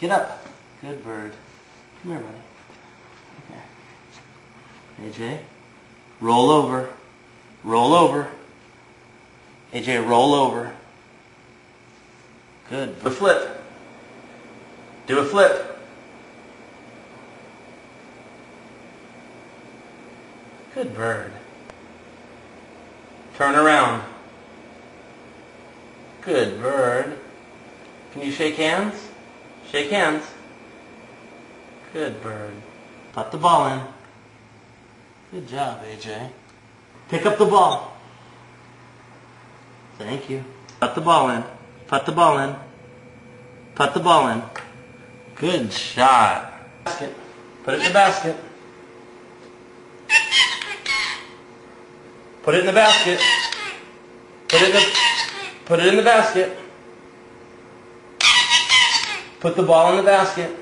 Get up. Good bird. Come here, buddy. Okay. AJ, roll over. Roll over. AJ, roll over. Good. Do a flip. Do a flip. Good bird. Turn around. Good bird. Can you shake hands? Shake hands. Good bird. Put the ball in. Good job, AJ. Pick up the ball. Thank you. Put the ball in. Put the ball in. Put the ball in. Good shot. Basket. Put it in the basket. Put it in the basket. Put it in the basket. Put the ball in the basket.